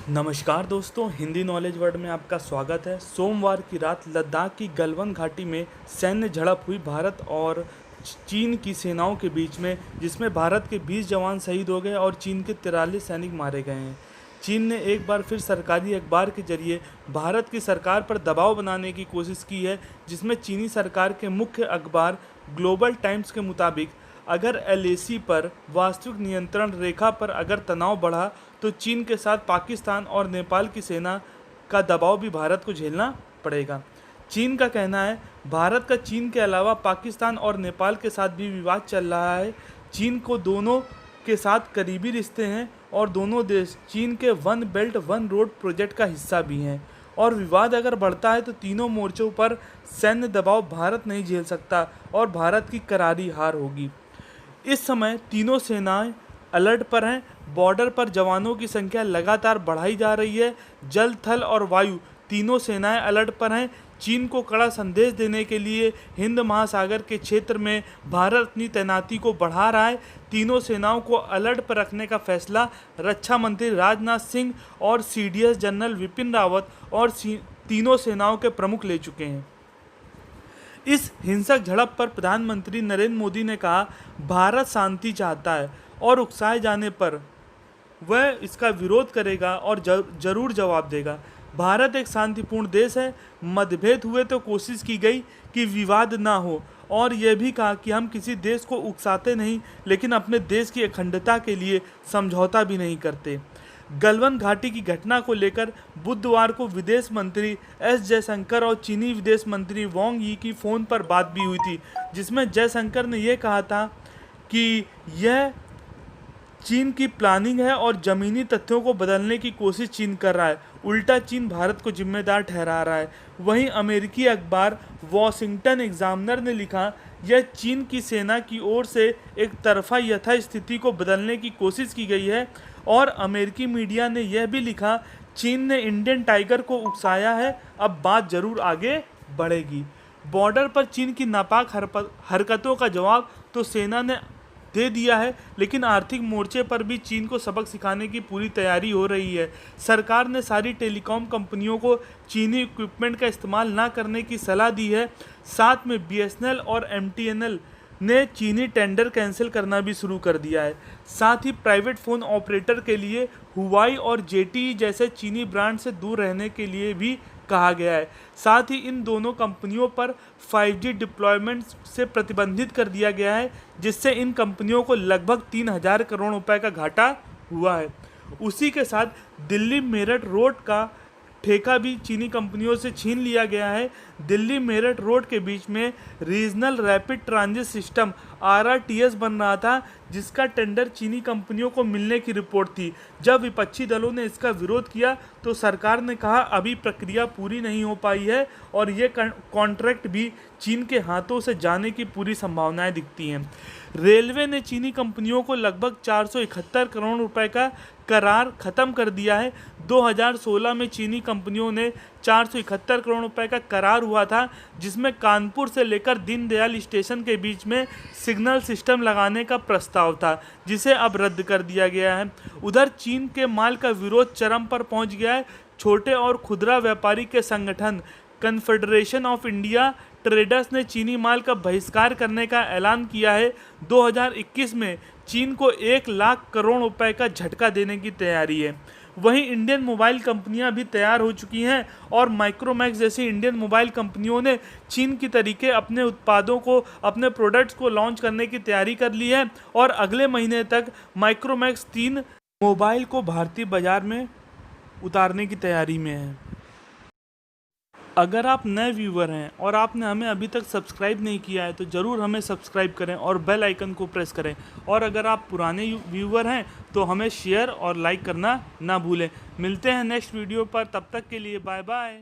नमस्कार दोस्तों, Hindi knowledge word में आपका स्वागत है। सोमवार की रात लद्दाख की गलवान घाटी में सैन्य झड़प हुई भारत और चीन की सेनाओं के बीच में, जिसमें भारत के 20 जवान शहीद हो गए और चीन के 43 सैनिक मारे गए हैं। चीन ने एक बार फिर सरकारी अखबार के जरिए भारत की सरकार पर दबाव बनाने की कोशिश की है, जिसमें चीनी सरकार के मुख्य अखबार ग्लोबल टाइम्स के मुताबिक अगर एलएसी पर वास्तविक नियंत्रण रेखा पर अगर तनाव बढ़ा तो चीन के साथ पाकिस्तान और नेपाल की सेना का दबाव भी भारत को झेलना पड़ेगा। चीन का कहना है भारत का चीन के अलावा पाकिस्तान और नेपाल के साथ भी विवाद चल रहा है। चीन को दोनों के साथ करीबी रिश्ते हैं और दोनों देश चीन के one belt one road project का हिस्सा भी हैं, और विवाद अगर बढ़ता है तो तीनों मोर्चों पर सैन्य दबाव भारत नहीं झेल सकता और भारत की करारी हार होगी। इस समय तीनों सेनाएं अलर्ट पर हैं। बॉर्डर पर जवानों की संख्या लगातार बढ़ाई जा रही है। जल, थल और वायु तीनों सेनाएं अलर्ट पर हैं। चीन को कड़ा संदेश देने के लिए हिंद महासागर के क्षेत्र में भारत अपनी तैनाती को बढ़ा रहा है। तीनों सेनाओं को अलर्ट पर रखने का फैसला रक्षा मंत्री राजनाथ सिंह और सीडीएस जनरल विपिन रावत और तीनों सेनाओं के प्रमुख ले चुके हैं। इस हिंसक झड़प पर प्रधानमंत्री नरेंद्र मोदी ने कहा, भारत शांति चाहता है और उकसाए जाने पर वह इसका विरोध करेगा और जरूर जवाब देगा। भारत एक शांतिपूर्ण देश है। मतभेद हुए तो कोशिश की गई कि विवाद ना हो, और यह भी कहा कि हम किसी देश को उकसाते नहीं, लेकिन अपने देश की अखंडता के लिए समझौता भी नहीं करते। गलवान घाटी की घटना को लेकर बुधवार को विदेश मंत्री एस जयशंकर और चीनी विदेश मंत्री वांग यी की फ़ोन पर बात भी हुई थी, जिसमें जयशंकर ने यह कहा था कि यह चीन की प्लानिंग है और ज़मीनी तथ्यों को बदलने की कोशिश चीन कर रहा है। उल्टा चीन भारत को जिम्मेदार ठहरा रहा है। वहीं अमेरिकी अखबार वॉशिंगटन एग्जामिनर ने लिखा, यह चीन की सेना की ओर से एक तरफा यथास्थिति को बदलने की कोशिश की गई है। और अमेरिकी मीडिया ने यह भी लिखा, चीन ने इंडियन टाइगर को उकसाया है, अब बात जरूर आगे बढ़ेगी। बॉर्डर पर चीन की नापाक हरकतों का जवाब तो सेना ने दे दिया है, लेकिन आर्थिक मोर्चे पर भी चीन को सबक सिखाने की पूरी तैयारी हो रही है। सरकार ने सारी टेलीकॉम कंपनियों को चीनी इक्विपमेंट का इस्तेमाल ना करने की सलाह दी है। साथ में बीएसएनएल और एमटीएनएल ने चीनी टेंडर कैंसिल करना भी शुरू कर दिया है। साथ ही प्राइवेट फ़ोन ऑपरेटर के लिए हुवाई और जेटीई जैसे चीनी ब्रांड से दूर रहने के लिए भी कहा गया है। साथ ही इन दोनों कंपनियों पर 5G डिप्लॉयमेंट से प्रतिबंधित कर दिया गया है, जिससे इन कंपनियों को लगभग 3000 करोड़ रुपए का घाटा हुआ है। उसी के साथ दिल्ली मेरठ रोड का ठेका भी चीनी कंपनियों से छीन लिया गया है। दिल्ली मेरठ रोड के बीच में regional rapid transit system RRTS बन रहा था, जिसका टेंडर चीनी कंपनियों को मिलने की रिपोर्ट थी। जब विपक्षी दलों ने इसका विरोध किया तो सरकार ने कहा अभी प्रक्रिया पूरी नहीं हो पाई है और ये कॉन्ट्रैक्ट भी चीन के हाथों से जाने की पूरी संभावनाएं दिखती हैं। रेलवे ने चीनी कंपनियों को लगभग 471 करोड़ रुपए का करार खत्म कर दिया है। 2016 में चीनी कंपनियों ने 471 करोड़ रुपए का करार हुआ था, जिसमें कानपुर से लेकर दीनदयाल स्टेशन के बीच में सिग्नल सिस्टम लगाने का प्रस्ताव था, जिसे अब रद्द कर दिया गया है। उधर चीन के माल का विरोध चरम पर पहुंच गया है। छोटे और खुदरा व्यापारी के संगठन कन्फेडरेशन ऑफ इंडिया ट्रेडर्स ने चीनी माल का बहिष्कार करने का ऐलान किया है। 2021 में चीन को 1 लाख करोड़ रुपए का झटका देने की तैयारी है। वहीं इंडियन मोबाइल कंपनियां भी तैयार हो चुकी हैं और माइक्रोमैक्स जैसी इंडियन मोबाइल कंपनियों ने चीन की तरीके अपने उत्पादों को, अपने प्रोडक्ट्स को लॉन्च करने की तैयारी कर ली है और अगले महीने तक माइक्रोमैक्स 3 मोबाइल को भारतीय बाजार में उतारने की तैयारी में है। अगर आप नए व्यूवर हैं और आपने हमें अभी तक सब्सक्राइब नहीं किया है तो ज़रूर हमें सब्सक्राइब करें और बेल आइकन को प्रेस करें, और अगर आप पुराने व्यूवर हैं तो हमें शेयर और लाइक करना ना भूलें। मिलते हैं नेक्स्ट वीडियो पर, तब तक के लिए बाय बाय।